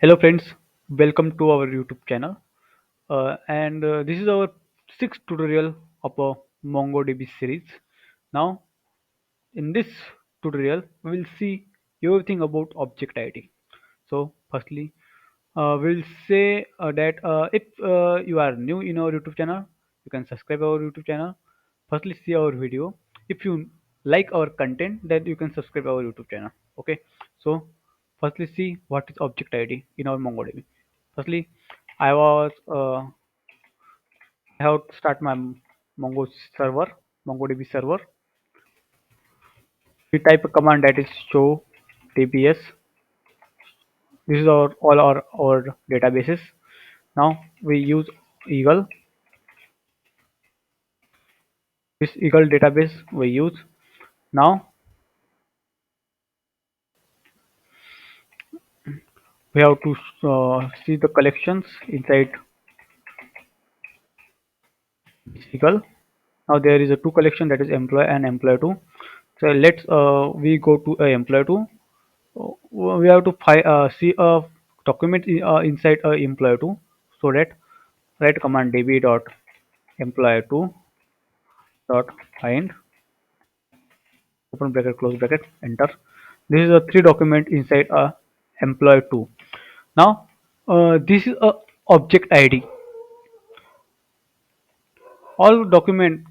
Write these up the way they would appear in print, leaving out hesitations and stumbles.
Hello friends, welcome to our YouTube channel. And this is our sixth tutorial of a MongoDB series. Now, in this tutorial, we will see everything about object ID. So, firstly, we'll say that if you are new in our YouTube channel, you can subscribe our YouTube channel. Firstly, see our video. If you like our content, then you can subscribe our YouTube channel. Okay. So, firstly, see what is object ID in our MongoDB. Firstly, I was I have to start my Mongo server, MongoDB server. We type a command that is show dbs. This is our databases. Now we use Eagle. This Eagle database we use. Now we have to see the collections inside Eagle. Now there is a two collection, that is employee and employee two. So let's we go to employee two. We have to see a document inside employee two. So that write command db dot employee two dot find, open bracket, close bracket, enter. This is a three document inside a employee two. Now this is a object id. All document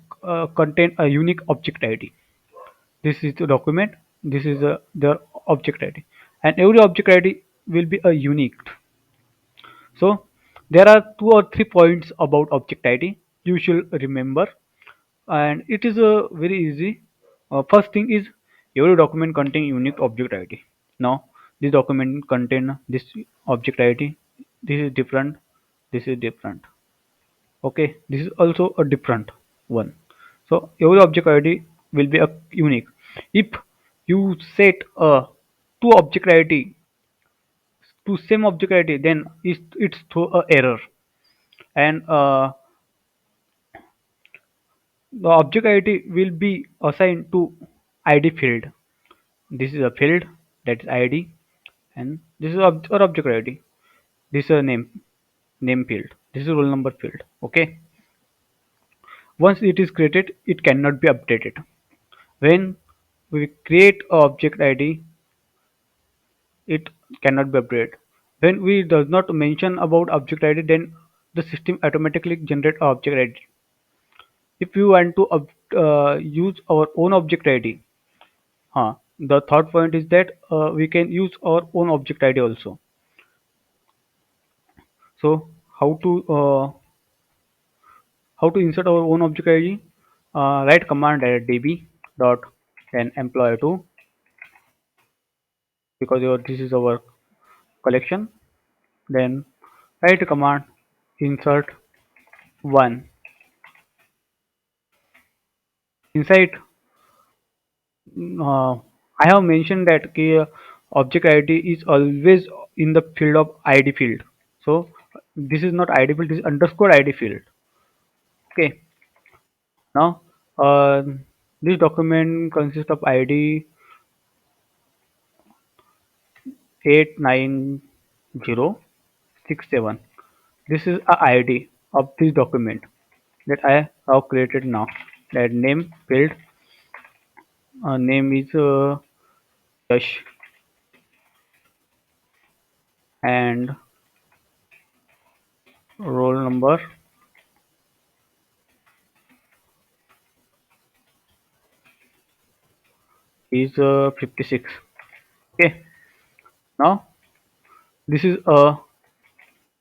contain a unique object id. This is the document, this is the object id, and every object id will be a unique. So there are two or three points about object id you should remember, and it is very easy. First thing is, every document contain unique object id. Now this document contain this object id. This is different, this is different. Okay, this is also a different one. So every object id will be a unique. If you set a two object id to same object id, then it's throw a error. And the object id will be assigned to id field. This is a field, that is id, and this is our object id. This is a name field, this is roll number field. Okay, once it is created, it cannot be updated. When we create a object id, it cannot be updated. When we does not mention about object id, then the system automatically generate a object id. If you want to use our own object id, the third point is that we can use our own object id also. So how to insert our own object id? Write command that db dot then employee 2, because this is our collection. Then write a command insert 1. Inside, I have mentioned that object id is always in the field of id field. So this is not id field, this is underscore id field. Okay. Now this document consists of id 89067. This is a id of this document that I have created now. That name field, name is Yash, and roll number is 56. Okay. Now this is a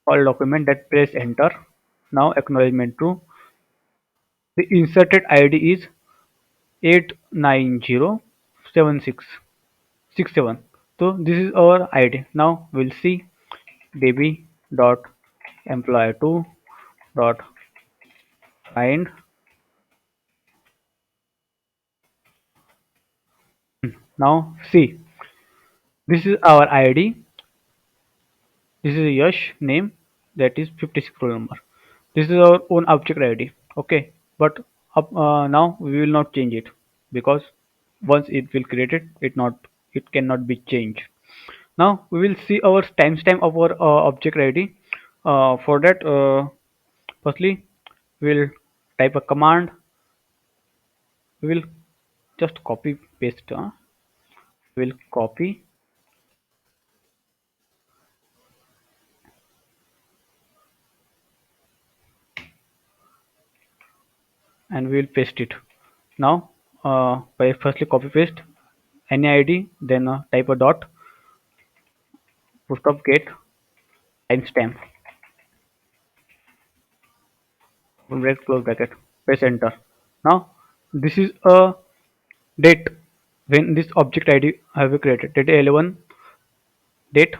all document, that press enter. Now acknowledgement true. The inserted id is 8907667. So this is our id. Now we'll see db dot employee 2 dot find. Now see, this is our id. This is Yash name, that is 56 roll number. This is our own object id. Okay, but now we will not change it, because once it will create it, it cannot be changed. Now we will see our timestamp of our object ID. For that, firstly, we'll type a command. We will just copy paste. We'll copy and we will paste it. Now, by firstly copy paste any ID, then type a dot, full stop, get timestamp, full bracket, close bracket, press enter. Now, this is a date when this object ID have been created. Date 11, date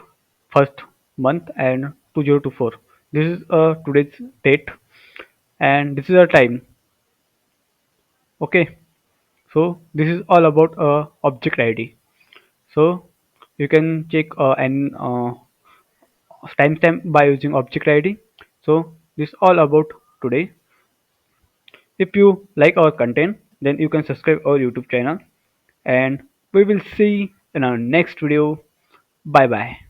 first month and 2024. This is today's date and this is a time. Okay, so this is all about object ID. So you can check an timestamp by using object ID. So this is all about today. If you like our content, then you can subscribe our YouTube channel and we will see in our next video. Bye bye.